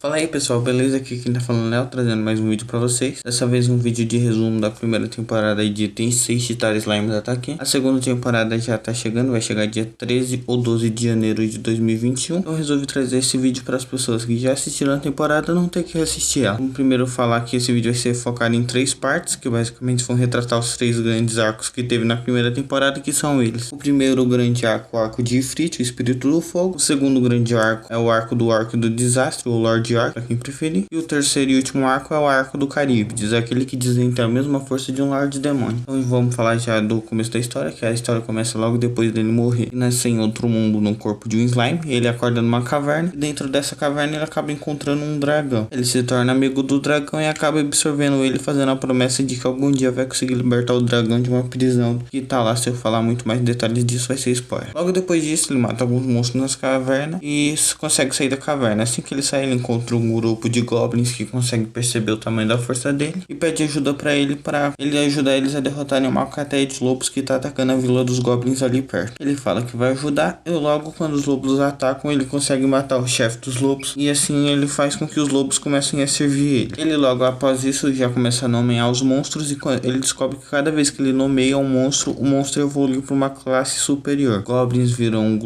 Fala aí pessoal, beleza? Aqui quem tá falando é o Léo, trazendo mais um vídeo pra vocês. Dessa vez um vídeo de resumo da primeira temporada de Tem 6 Cheetah Slimes Ataque. A segunda temporada já tá chegando, vai chegar dia 13 ou 12 de janeiro de 2021. Então eu resolvi trazer esse vídeo para as pessoas que já assistiram a temporada não ter que assistir ela. Vamos primeiro falar que esse vídeo vai ser focado em 3 partes, que basicamente vão retratar os 3 grandes arcos que teve na primeira temporada, que são eles. O primeiro grande arco, o arco de Ifrit, o Espírito do Fogo. O segundo grande arco é o arco do Desastre, o Lord Arco, pra quem preferir. E o terceiro e último arco é o arco do Caribe, aquele que dizem ter a mesma força de um Lorde Demônio. Então vamos falar já do começo da história, que a história começa logo depois dele morrer e nascer em outro mundo no corpo de um slime. Ele acorda numa caverna e dentro dessa caverna ele acaba encontrando um dragão. Ele se torna amigo do dragão e acaba absorvendo ele, fazendo a promessa de que algum dia vai conseguir libertar o dragão de uma prisão que tá lá. Se eu falar muito mais detalhes disso vai ser spoiler. Logo depois disso ele mata alguns monstros nas cavernas e consegue sair da caverna. Assim que ele sai, ele encontra um grupo de goblins que consegue perceber o tamanho da força dele e pede ajuda para ele ajudar eles a derrotarem uma cateia de lobos que tá atacando a vila dos goblins ali perto. Ele fala que vai ajudar e logo quando os lobos atacam ele consegue matar o chefe dos lobos e assim ele faz com que os lobos comecem a servir ele. Ele logo após isso já começa a nomear os monstros e ele descobre que cada vez que ele nomeia um monstro, o monstro evolui para uma classe superior. Goblins viram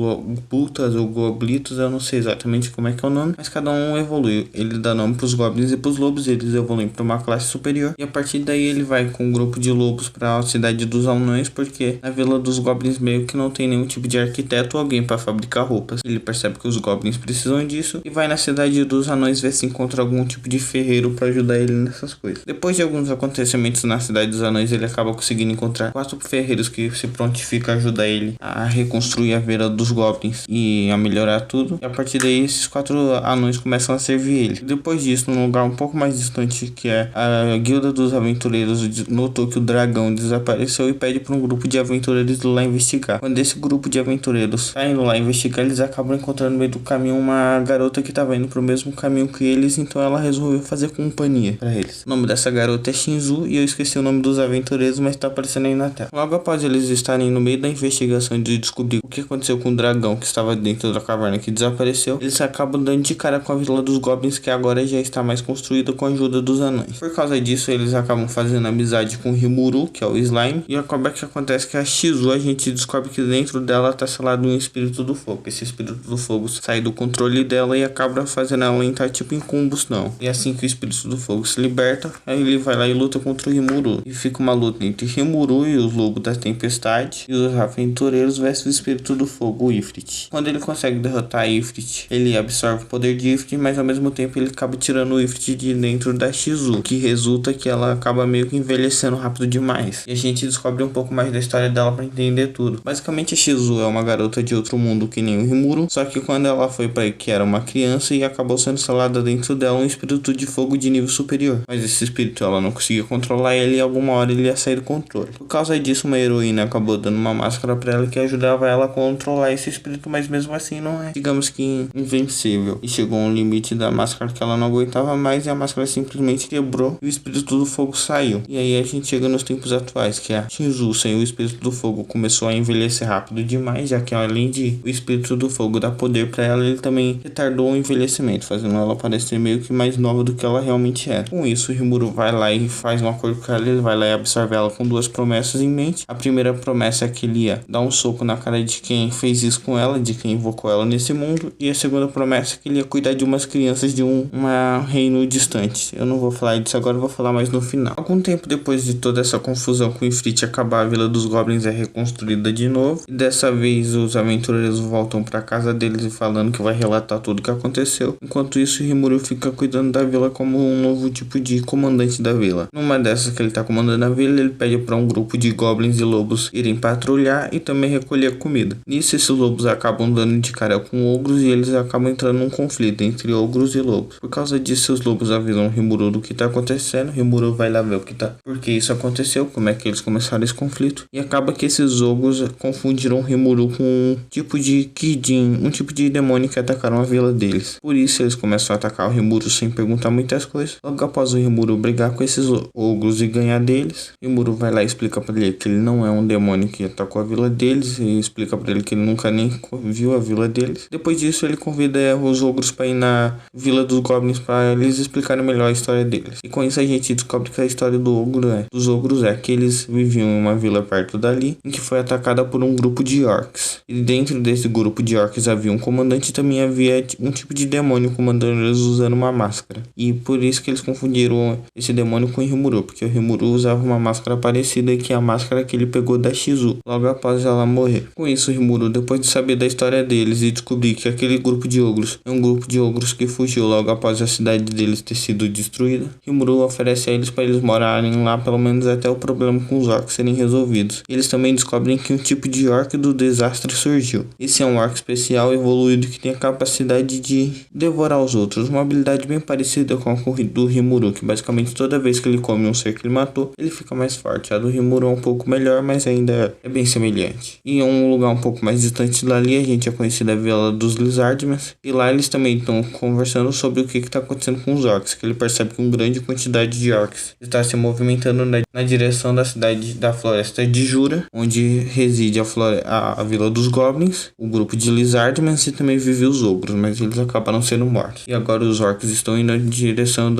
putas ou goblitos, eu não sei exatamente como é que é o nome, mas cada um evolui. Ele dá nome para os goblins e para os lobos, eles evoluem para uma classe superior e a partir daí ele vai com um grupo de lobos para a cidade dos anões, porque na vila dos goblins meio que não tem nenhum tipo de arquiteto ou alguém para fabricar roupas. Ele percebe que os goblins precisam disso e vai na cidade dos anões ver se encontra algum tipo de ferreiro para ajudar ele nessas coisas. Depois de alguns acontecimentos na cidade dos anões, ele acaba conseguindo encontrar 4 ferreiros que se prontificam a ajudar ele a reconstruir a vila dos goblins e a melhorar tudo. E a partir daí esses 4 anões começam a servir ele. Depois disso, num lugar um pouco mais distante, que é a Guilda dos Aventureiros, notou que o dragão desapareceu e pede para um grupo de aventureiros ir lá investigar. Quando esse grupo de aventureiros tá indo lá investigar, eles acabam encontrando no meio do caminho uma garota que estava indo pro mesmo caminho que eles, então ela resolveu fazer companhia para eles. O nome dessa garota é Shinzu e eu esqueci o nome dos aventureiros, mas tá aparecendo aí na tela. Logo após eles estarem no meio da investigação de descobrir o que aconteceu com o dragão que estava dentro da caverna que desapareceu, eles acabam dando de cara com a vila dos goblins, que agora já está mais construída com a ajuda dos anões. Por causa disso, eles acabam fazendo amizade com o Rimuru, que é o slime, e acaba que acontece que a Shizu, a gente descobre que dentro dela tá selado um espírito do fogo. Esse espírito do fogo sai do controle dela e acaba fazendo ela entrar tipo em combustão. E assim que o espírito do fogo se liberta, aí ele vai lá e luta contra o Rimuru. E fica uma luta entre Rimuru e os lobos da tempestade e os aventureiros versus o espírito do fogo, o Ifrit. Quando ele consegue derrotar Ifrit, ele absorve o poder de Ifrit, mas ao mesmo tempo ele acaba tirando o Ifrit de dentro da Shizu, que resulta que ela acaba meio que envelhecendo rápido demais. E a gente descobre um pouco mais da história dela para entender tudo. Basicamente a Shizu é uma garota de outro mundo que nem o Rimuru, só que quando ela foi para que era uma criança e acabou sendo selada dentro dela um espírito de fogo de nível superior. Mas esse espírito ela não conseguia controlar ele e alguma hora ele ia sair do controle. Por causa disso, uma heroína acabou dando uma máscara para ela que ajudava ela a controlar esse espírito, mas mesmo assim não é, digamos que, invencível. E chegou um limite da máscara que ela não aguentava mais e a máscara simplesmente quebrou e o espírito do fogo saiu. E aí a gente chega nos tempos atuais, que a Shinzu sem o espírito do fogo começou a envelhecer rápido demais, já que além de o espírito do fogo dar poder para ela, ele também retardou o envelhecimento, fazendo ela parecer meio que mais nova do que ela realmente era. Com isso, o Rimuru vai lá e faz um acordo com ela, ele vai lá e absorve ela com 2 promessas em mente. A primeira promessa é que ele ia dar um soco na cara de quem fez isso com ela, de quem invocou ela nesse mundo, e a segunda promessa é que ele ia cuidar de umas crianças de um reino distante. Eu não vou falar disso agora, eu vou falar mais no final. Algum tempo depois de toda essa confusão com o Ifrit acabar, a vila dos goblins é reconstruída de novo, e dessa vez os aventureiros voltam para casa deles e falando que vai relatar tudo o que aconteceu. Enquanto isso, o Rimuru fica cuidando da vila como um novo tipo de comandante da vila. Numa dessas que ele tá comandando a vila, ele pede para um grupo de goblins e lobos irem patrulhar e também recolher comida. Nisso, esses lobos acabam dando de cara com ogros e eles acabam entrando num conflito entre ogros e lobos. Por causa disso, os lobos avisam o Rimuru do que tá acontecendo. O Rimuru vai lá ver por que isso aconteceu, como é que eles começaram esse conflito. E acaba que esses ogros confundiram o Rimuru com um tipo de Kidin, um tipo de demônio que atacaram a vila deles. Por isso, eles começam a atacar o Rimuru sem perguntar muitas coisas. Logo após o Rimuru brigar com esses ogros e ganhar deles, o Rimuru vai lá e explica pra ele que ele não é um demônio que atacou a vila deles e explica pra ele que ele nunca nem viu a vila deles. Depois disso, ele convida os ogros pra ir na Vila dos Goblins para eles explicarem melhor a história deles. E com isso a gente descobre que a história dos ogros é que eles viviam em uma vila perto dali, em que foi atacada por um grupo de orcs. E dentro desse grupo de orcs havia um comandante e também havia um tipo de demônio comandando eles usando uma máscara. E por isso que eles confundiram esse demônio com o Rimuru, porque o Rimuru usava uma máscara parecida que a máscara que ele pegou da Shizu logo após ela morrer. Com isso, o Rimuru, depois de saber da história deles e descobrir que aquele grupo de ogros é um grupo de ogros que fugiu logo após a cidade deles ter sido destruída, Rimuru oferece a eles para eles morarem lá pelo menos até o problema com os orcs serem resolvidos. Eles também descobrem que um tipo de orc do desastre surgiu. Esse é um orc especial evoluído que tem a capacidade de devorar os outros, uma habilidade bem parecida com a do Rimuru, que basicamente toda vez que ele come um ser que ele matou, ele fica mais forte. A do Rimuru é um pouco melhor, mas ainda é bem semelhante. E em um lugar um pouco mais distante dali, a gente é conhecido a Vila dos Lizardmans, e lá eles também estão conversando sobre o que está acontecendo com os orcs, que ele percebe que uma grande quantidade de orcs está se movimentando na direção da cidade da floresta de Jura, onde reside a Vila dos Goblins, o grupo de Lizardmans e também vive os ogros, mas eles acabaram sendo mortos. E agora os orcs estão indo na direção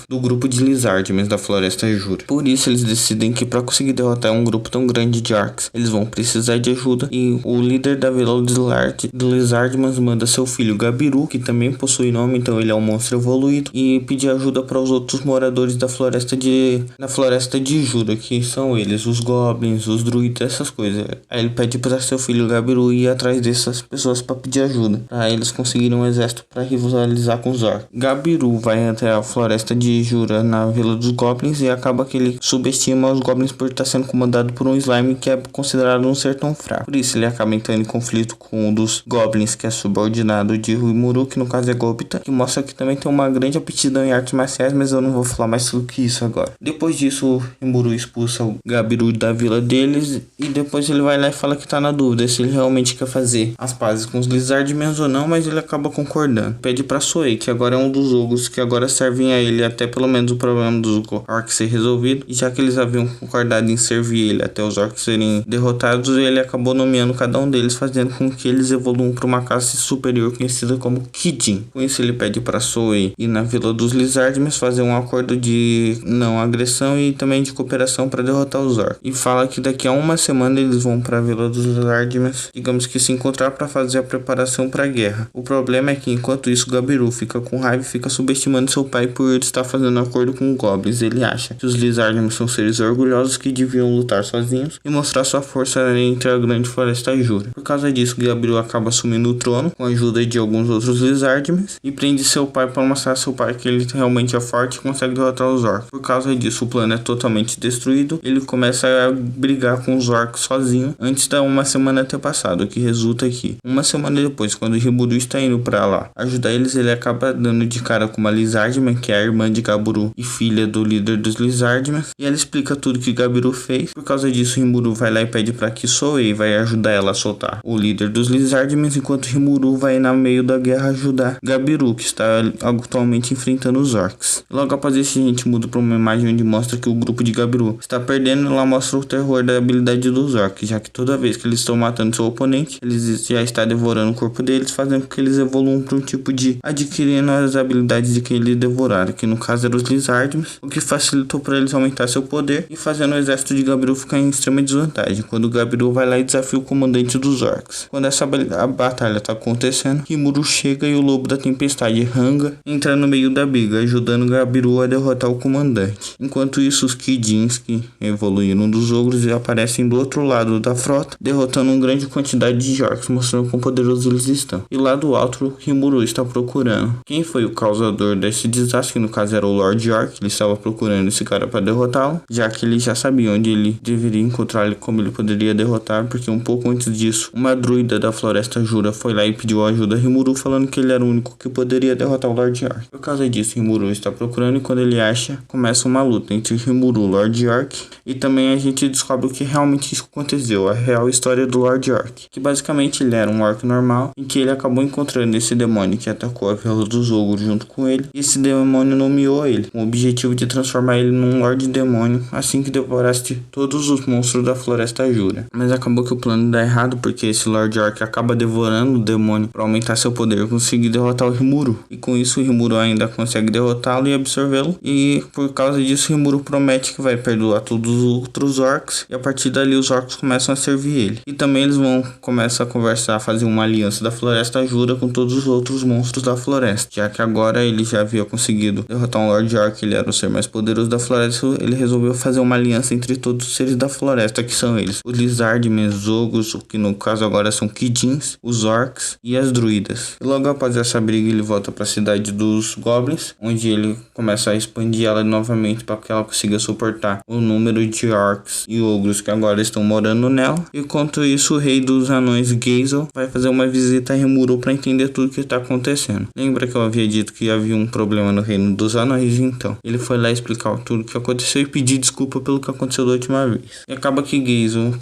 do grupo de Lizardmans da floresta Jura. Por isso eles decidem que para conseguir derrotar um grupo tão grande de orcs, eles vão precisar de ajuda, e o líder da Vila de Lizardmans manda seu filho Gabiru, que também possui nome, então ele é um monstro evoluído, e pedir ajuda para os outros moradores da floresta de Jura, que são eles, os goblins, os druidas, essas coisas. Aí ele pede para seu filho Gabiru ir atrás dessas pessoas para pedir ajuda, para eles conseguirem um exército para rivalizar com os orcs. Gabiru vai até a floresta de Jura na Vila dos Goblins e acaba que ele subestima os goblins por estar sendo comandado por um slime que é considerado um ser tão fraco. Por isso ele acaba entrando em conflito com um dos goblins que é subordinado de Rimuru, que no caso é Gobita, que mostra que também tem uma grande aptidão em artes marciais, mas eu não vou falar mais do que isso agora. Depois disso, Rimuru expulsa o Gabiru da vila deles e depois ele vai lá e fala que tá na dúvida se ele realmente quer fazer as pazes com os Lizardmans ou não, mas ele acaba concordando. Pede pra Soei, que agora é um dos ogros que agora servem a ele até pelo menos o problema dos orcs ser resolvido, e já que eles haviam concordado em servir ele até os orcs serem derrotados, ele acabou nomeando cada um deles, fazendo com que eles evoluam para uma classe superior conhecida como Kijin. Com isso ele pede para Soei ir na Vila dos Lizardmans fazer um acordo de não agressão e também de cooperação para derrotar os orcs, e fala que daqui a uma semana eles vão para a Vila dos Lizardmans, digamos que se encontrar para fazer a preparação para a guerra. O problema é que enquanto isso Gabiru fica com raiva e fica subestimando seu pai por estar fazendo acordo com goblins. Ele acha que os Lizardmans são seres orgulhosos que deviam lutar sozinhos e mostrar sua força entre a grande floresta Jura. Por causa disso, Gabiru acaba assumindo o trono com a ajuda de alguns outros Lizardmans e prende seu pai para mostrar a seu pai que ele realmente é forte e consegue derrotar os orcs. Por causa disso, o plano é totalmente destruído. Ele começa a brigar com os orcs sozinho antes da uma semana ter passado, o que resulta que uma semana depois, quando Rimuru está indo para lá ajudar eles, ele acaba dando de cara com uma Lizardman, que é a irmã de Gabiru e filha do líder dos Lizardmans, e ela explica tudo que Gabiru fez. Por causa disso, Rimuru vai lá e pede para que Soei vai ajudar ela a soltar o líder dos Lizardmans, enquanto Rimuru vai na meio da guerra ajudar Gabiru, que está atualmente enfrentando os orcs. Logo após isso, a gente muda para uma imagem onde mostra que o grupo de Gabiru está perdendo, e lá mostra o terror da habilidade dos orcs, já que toda vez que eles estão matando seu oponente, eles já estão devorando o corpo deles, fazendo com que eles evoluam para um tipo de adquirindo as habilidades de quem eles devoraram, que no caso eram os Lizardmans, o que facilitou para eles aumentar seu poder e fazendo o exército de Gabiru ficar em extrema desvantagem, quando Gabiru vai lá e desafia o comandante dos orcs. Quando a batalha está acontecendo, Rimuru chega e o lobo da tempestade, Ranga, entra no meio da briga, ajudando Gabiru a derrotar o comandante. Enquanto isso, os Kijins, que evoluíram dos ogros, aparecem do outro lado da frota, derrotando uma grande quantidade de orcs, mostrando quão poderosos eles estão. E lá do alto, Rimuru está procurando quem foi o causador desse desastre, que no caso era o Lord Orc. Ele estava procurando esse cara para derrotá-lo, já que ele já sabia onde ele deveria encontrar e como ele poderia derrotar, porque um pouco antes disso, uma druida da floresta Jura foi lá e pediu ajuda a Rimuru, falando que ele era o único que poderia derrotar o Lord Orc. Por causa disso, Rimuru está procurando, e quando ele acha, começa uma luta entre Rimuru e o Lord Orc, e também a gente descobre o que realmente aconteceu, a real história do Lord Orc, que basicamente ele era um orc normal, em que ele acabou encontrando esse demônio que atacou a Vila dos Ogros junto com ele, e esse demônio nomeou ele, com o objetivo de transformar ele num Lorde Demônio, assim que devorasse todos os monstros da floresta Jura. Mas acabou que o plano dá errado, porque esse Lord Orc acaba devorando o demônio para aumentar seu poder e conseguir derrotar o Rimuru. E com isso o Rimuru ainda consegue derrotá-lo e absorvê-lo. E por causa disso o Rimuru promete que vai perdoar todos os outros orcs. E a partir dali os orcs começam a servir ele. E também eles começam a conversar, fazer uma aliança da Floresta Jura com todos os outros monstros da floresta. Já que agora ele já havia conseguido derrotar um Lord Orc, ele era o ser mais poderoso da floresta, ele resolveu fazer uma aliança entre todos os seres da floresta, que são eles: os Lizardmen, os Ogros, que no caso agora são Kidins, os Orcs e as Druidas. E logo após essa briga ele volta para a cidade dos Goblins, onde ele começa a expandir ela novamente para que ela consiga suportar o número de Orcs e Ogros que agora estão morando nela. E enquanto isso o rei dos anões Gazel vai fazer uma visita a Rimuru para entender tudo o que está acontecendo. Lembra que eu havia dito que havia um problema no reino dos anões? Então ele foi lá explicar tudo o que aconteceu e pedir desculpa pelo que aconteceu da última vez. E acaba que Gazel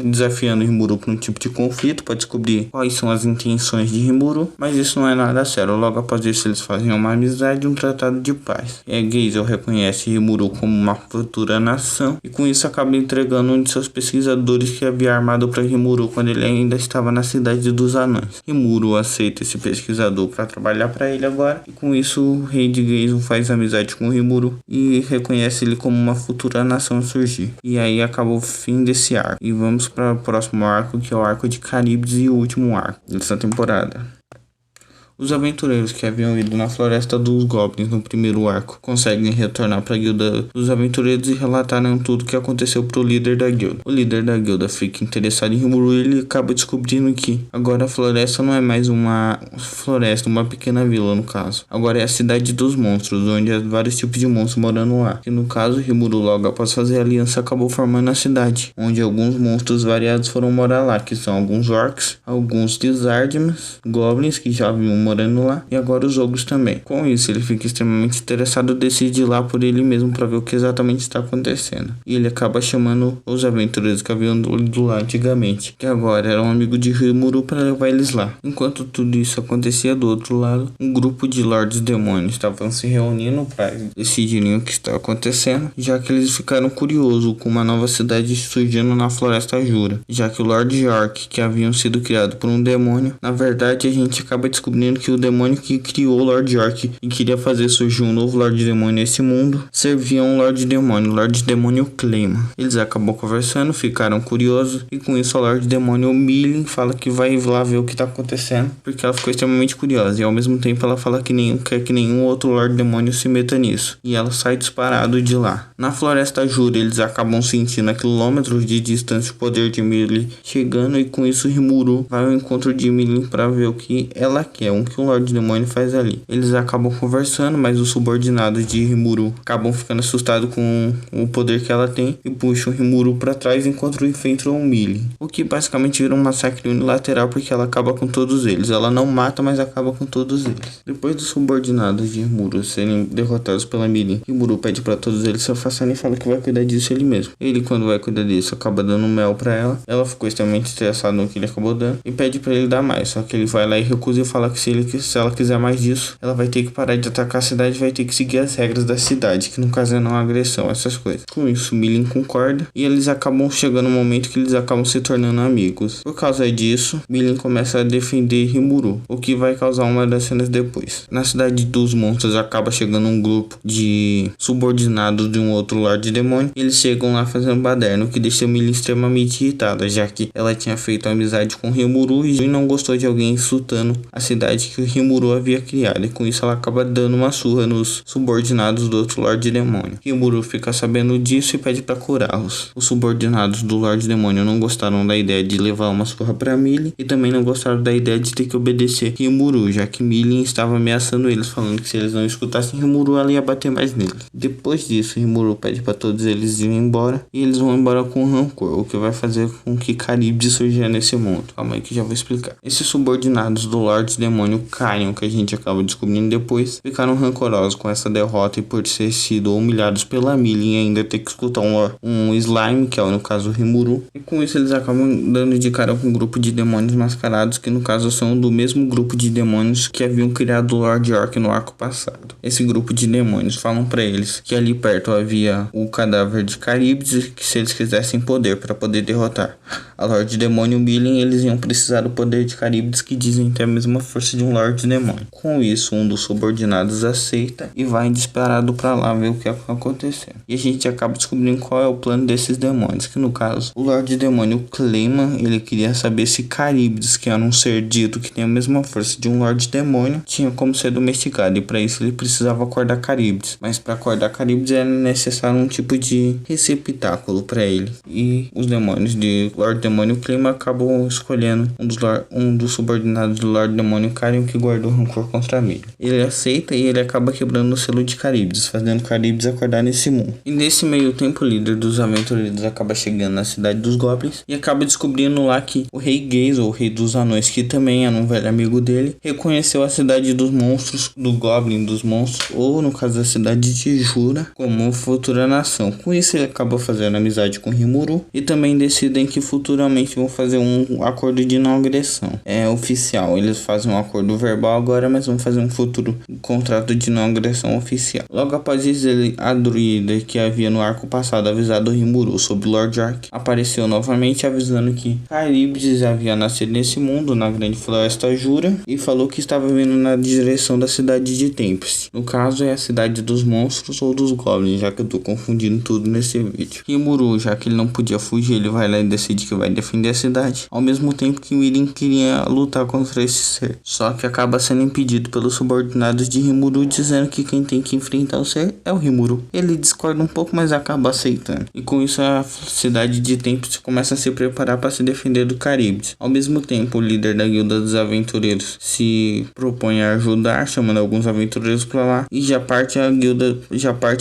desafiando Rimuru para um tipo de conflito para descobrir quais são as intenções de Rimuru, mas isso não é nada sério. Logo após isso eles fazem uma amizade e um tratado de paz. E Gazel reconhece Rimuru como uma futura nação e com isso acaba entregando um de seus pesquisadores que havia armado para Rimuru quando ele ainda estava na cidade dos anões. Rimuru aceita esse pesquisador para trabalhar para ele agora, e com isso o rei de Gazel faz amizade com Rimuru e reconhece ele como uma futura nação a surgir. E aí acaba o fim desse arco. E vamos para o próximo arco, que é o arco de Caribdis e o último arco dessa temporada. Os aventureiros que haviam ido na floresta dos Goblins no primeiro arco conseguem retornar para a guilda dos aventureiros e relataram tudo o que aconteceu para o líder da guilda. O líder da guilda fica interessado em Rimuru e ele acaba descobrindo que agora a floresta não é mais uma floresta, uma pequena vila no caso. Agora é a cidade dos monstros, onde há vários tipos de monstros morando lá. E no caso, Rimuru logo após fazer a aliança acabou formando a cidade, onde alguns monstros variados foram morar lá, que são alguns orcs, alguns lizardmen, goblins que já haviam morando lá, e agora os ogros também. Com isso ele fica extremamente interessado e decide ir lá por ele mesmo para ver o que exatamente está acontecendo. E ele acaba chamando os aventureiros que haviam ido lá antigamente, que agora eram amigos de Rimuru, para levar eles lá. Enquanto tudo isso acontecia, do outro lado, um grupo de Lords Demônios estavam se reunindo para decidirem o que está acontecendo, já que eles ficaram curiosos com uma nova cidade surgindo na Floresta Jura, já que o Lord Orc, que haviam sido criado por um demônio, na verdade a gente acaba descobrindo que o demônio que criou o Lord Orc e queria fazer surgir um novo Lord Demônio nesse mundo servia um Lord Demônio Claymore. Eles acabam conversando, ficaram curiosos, e com isso o Lord Demônio Millie fala que vai lá ver o que tá acontecendo, porque ela ficou extremamente curiosa, e ao mesmo tempo ela fala que quer que nenhum outro Lord Demônio se meta nisso, e ela sai disparado de lá. Na Floresta Jura eles acabam sentindo a quilômetros de distância o poder de Millie chegando, e com isso Rimuru vai ao encontro de Millie para ver o que ela quer, que o Lord Demônio faz ali. Eles acabam conversando, mas os subordinados de Rimuru acabam ficando assustados com o poder que ela tem e puxam Rimuru para trás enquanto enfrentam o Millie. O que basicamente vira um massacre unilateral, porque ela acaba com todos eles. Ela não mata, mas acaba com todos eles. Depois dos subordinados de Rimuru serem derrotados pela Millie, Rimuru pede para todos eles se afastarem e fala que vai cuidar disso ele mesmo. Ele, quando vai cuidar disso, acaba dando mel para ela. Ela ficou extremamente estressada no que ele acabou dando e pede para ele dar mais, só que ele vai lá e recusa e fala que se ela quiser mais disso, ela vai ter que parar de atacar a cidade e vai ter que seguir as regras da cidade, que no caso é não agressão, essas coisas. Com isso, Millie concorda e eles acabam chegando no momento que eles acabam se tornando amigos. Por causa disso, Millie começa a defender Rimuru, o que vai causar uma das cenas depois. Na cidade dos monstros acaba chegando um grupo de subordinados de um outro Lorde Demônio, e eles chegam lá fazendo baderna, o que deixa Millie extremamente irritada, já que ela tinha feito amizade com Rimuru e não gostou de alguém insultando a cidade que o Rimuru havia criado, e com isso ela acaba dando uma surra nos subordinados do outro Lorde Demônio. Rimuru fica sabendo disso e pede para curá-los. Os subordinados do Lorde Demônio não gostaram da ideia de levar uma surra para Millie e também não gostaram da ideia de ter que obedecer Rimuru, já que Millie estava ameaçando eles, falando que se eles não escutassem Rimuru, ela ia bater mais neles. Depois disso, Rimuru pede para todos eles irem embora, e eles vão embora com rancor, o que vai fazer com que Caribdis surja nesse mundo. Calma aí que já vou explicar. Esses subordinados do Lorde Demônio Caiam, que a gente acaba descobrindo depois, ficaram rancorosos com essa derrota e por ter sido humilhados pela Millie e ainda ter que escutar um slime, que é no caso o Rimuru, e com isso eles acabam dando de cara com um grupo de demônios mascarados, que no caso são do mesmo grupo de demônios que haviam criado o Lord Orc no arco passado. Esse grupo de demônios falam para eles que ali perto havia o cadáver de Caribdis e que se eles quisessem poder para poder derrotar a Lorde Demônio Millie, eles iam precisar do poder de Caribdis, que dizem ter a mesma força de um Lorde Demônio. Com isso, um dos subordinados aceita e vai disparado para lá ver o que aconteceu. E a gente acaba descobrindo qual é o plano desses demônios, que no caso, o Lorde Demônio Clayman, ele queria saber se Caríbides, que era um ser dito que tem a mesma força de um Lorde Demônio, tinha como ser domesticado, e para isso ele precisava acordar Caríbides. Mas para acordar Caríbides era necessário um tipo de receptáculo para ele. E os demônios de Lorde Demônio Clayman acabam escolhendo um dos subordinados do Lorde Demônio Carion, que guardou rancor contra ele. Ele aceita e ele acaba quebrando o selo de Caríbides, fazendo Caríbides acordar nesse mundo. E nesse meio tempo, o líder dos aventureiros acaba chegando na cidade dos Goblins e acaba descobrindo lá que o Rei Gaze, ou o Rei dos Anões, que também era um velho amigo dele, reconheceu a cidade dos monstros, do Goblin dos monstros, ou no caso da cidade de Jura, como futura nação. Com isso ele acaba fazendo amizade com Rimuru e também decidem que futuramente vão fazer um acordo de não agressão. É oficial, eles fazem um acordo verbal agora, mas vão fazer um futuro contrato de não agressão oficial. Logo após isso, a druida que havia no arco passado avisado Rimuru sobre Lord Ark apareceu novamente avisando que Caríbides havia nascido nesse mundo, na grande floresta Jura, e falou que estava vindo na direção da cidade de Tempest. No caso é a cidade dos monstros ou dos goblins, já que eu tô confundindo tudo nesse vídeo. Rimuru, já que ele não podia fugir, ele vai lá e decide que vai defender a cidade, ao mesmo tempo que Mirin queria lutar contra esse ser. Só que acaba sendo impedido pelos subordinados de Rimuru, dizendo que quem tem que enfrentar o ser é o Rimuru. Ele discorda um pouco, mas acaba aceitando. E com isso a cidade de Tempest começa a se preparar para se defender do Caríbides. Ao mesmo tempo, o líder da guilda dos aventureiros se propõe a ajudar, chamando alguns aventureiros para lá, e já parte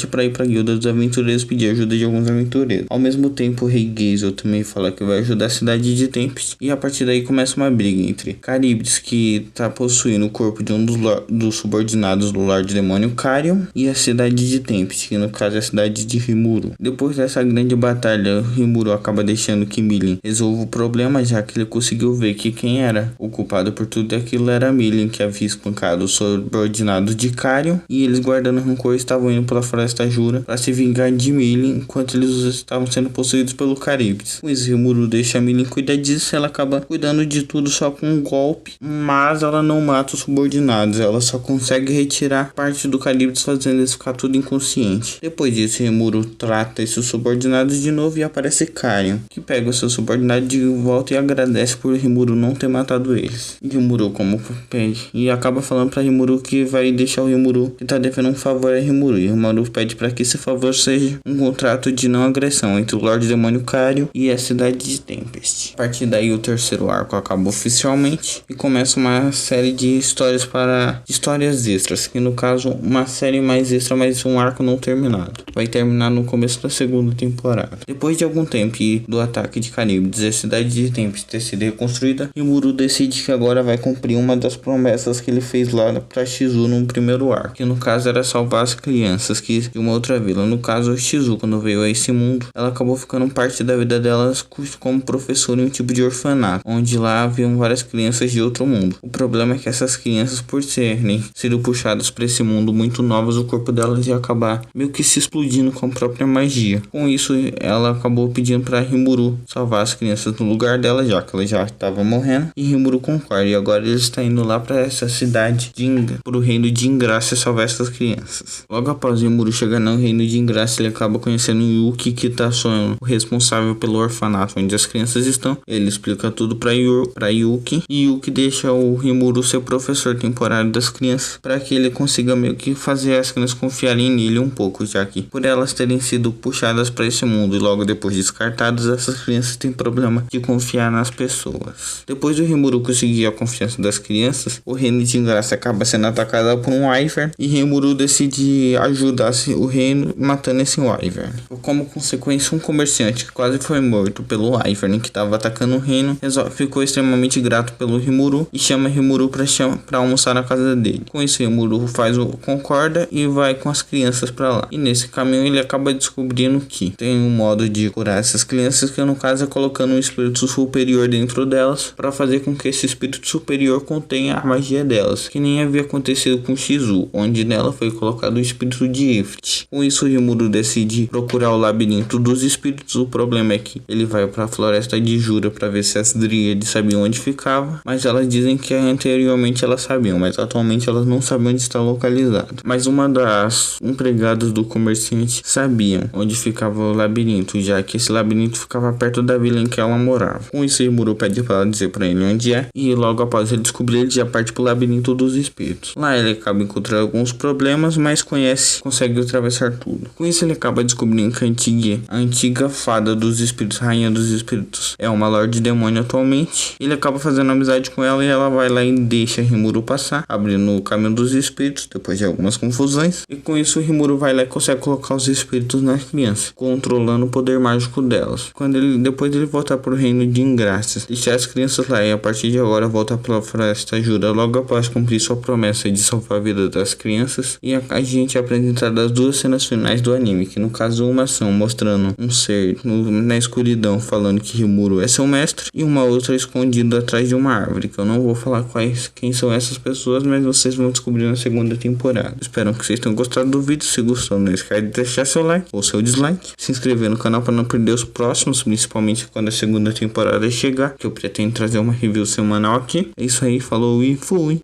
para ir para a guilda dos aventureiros pedir ajuda de alguns aventureiros. Ao mesmo tempo, o Rei Gazel também fala que vai ajudar a cidade de Tempest, e a partir daí começa uma briga entre Caríbides, que está possuindo o corpo de um dos subordinados do Lorde Demônio Carion, e a cidade de Tempest, que no caso é a cidade de Rimuru. Depois dessa grande batalha, Rimuru acaba deixando que Milin resolva o problema, já que ele conseguiu ver que quem era o culpado por tudo aquilo era Milin, que havia espancado os subordinados de Carion, e eles, guardando rancor, estavam indo pela floresta Jura para se vingar de Milin, enquanto eles estavam sendo possuídos pelo Caríbides. Com isso, Rimuru deixa Milin cuidar disso, ela acaba cuidando de tudo só com um golpe, mas ela não mata os subordinados, ela só consegue retirar parte do Caríbides, fazendo eles ficar tudo inconsciente. Depois disso, Rimuru trata esses subordinados de novo e aparece Carion, que pega o seu subordinado de volta e agradece por Rimuru não ter matado eles. Rimuru, como pede, e acaba falando para Rimuru que vai deixar o Rimuru, que tá devendo um favor a Rimuru, e Rimuru pede para que esse favor seja um contrato de não agressão entre o Lorde Demônio Carion e a cidade de Tempest. A partir daí, o terceiro arco acaba oficialmente e começa uma série de histórias extras, que no caso uma série mais extra, mas um arco não terminado. Vai terminar no começo da segunda temporada. Depois de algum tempo e do ataque de Caríbides e a cidade de Tempest ter sido reconstruída, Rimuru decide que agora vai cumprir uma das promessas que ele fez lá pra Shizu no primeiro arco, que no caso era salvar as crianças de uma outra vila. No caso, Shizu, quando veio a esse mundo, ela acabou ficando parte da vida delas como professora em um tipo de orfanato, onde lá haviam várias crianças de outro mundo. O problema é que essas crianças, por serem sido puxadas para esse mundo muito novas, o corpo delas ia acabar meio que se explodindo com a própria magia. Com isso, ela acabou pedindo para Rimuru salvar as crianças no lugar dela, já que ela já estava morrendo, e Rimuru concorda, e agora ele está indo lá para essa cidade para o reino de Ingraça salvar essas crianças. Logo após Rimuru chegar no reino de Ingraça, ele acaba conhecendo Yuki, que está sendo o responsável pelo orfanato onde as crianças estão. Ele explica tudo para Yuki, e Yuki deixa o Rimuru ser professor temporário das crianças, para que ele consiga meio que fazer as crianças confiarem nele um pouco, já que por elas terem sido puxadas para esse mundo e logo depois descartadas, essas crianças têm problema de confiar nas pessoas. Depois do Rimuru conseguir a confiança das crianças, o reino de Ingraça acaba sendo atacado por um Wyvern, e Rimuru decide ajudar o reino matando esse Wyvern. Como consequência, um comerciante que quase foi morto pelo Wyvern que estava atacando o reino ficou extremamente grato pelo Rimuru e chama Rimuru para almoçar na casa dele. Com isso, Rimuru concorda e vai com as crianças para lá. E nesse caminho ele acaba descobrindo que tem um modo de curar essas crianças, que no caso é colocando um espírito superior dentro delas, para fazer com que esse espírito superior contenha a magia delas, que nem havia acontecido com Shizu, onde nela foi colocado o espírito de Ifrit. Com isso, Rimuru decide procurar o labirinto dos espíritos. O problema é que ele vai para a floresta de Jura para ver se as Dríades sabiam onde ficava, mas elas dizem que anteriormente elas sabiam, mas atualmente elas não sabem onde está localizado. Mas uma das empregadas do comerciante sabiam onde ficava o labirinto, já que esse labirinto ficava perto da vila em que ela morava. Com isso, Rimuru pede para ela dizer para ele onde é, e logo após ele descobrir, ele já parte para o labirinto dos espíritos. Lá ele acaba encontrando alguns problemas, mas consegue atravessar tudo. Com isso, ele acaba descobrindo que a antiga fada dos espíritos, rainha dos espíritos, é uma Lorde Demônio atualmente. Ele acaba fazendo amizade com ela e ela vai lá e deixa Rimuru passar, abrindo o caminho dos espíritos, depois de algumas confusões. E com isso, Rimuru vai lá e consegue colocar os espíritos nas crianças, controlando o poder mágico delas. Depois ele voltar para o reino de Ingraças, deixar as crianças lá e a partir de agora voltar para a Floresta Jura logo após cumprir sua promessa de salvar a vida das crianças. E a gente é apresentado as duas cenas finais do anime, que no caso uma são mostrando um ser na escuridão falando que Rimuru é seu mestre, e uma outra escondida atrás de uma árvore, que eu não vou falar quem são essas pessoas, mas vocês vão descobrir na segunda temporada. Espero que vocês tenham gostado do vídeo. Se gostou, não esquece de deixar seu like ou seu dislike, se inscrever no canal para não perder os próximos, principalmente quando a segunda temporada chegar, que eu pretendo trazer uma review semanal aqui. É isso aí, falou e fui!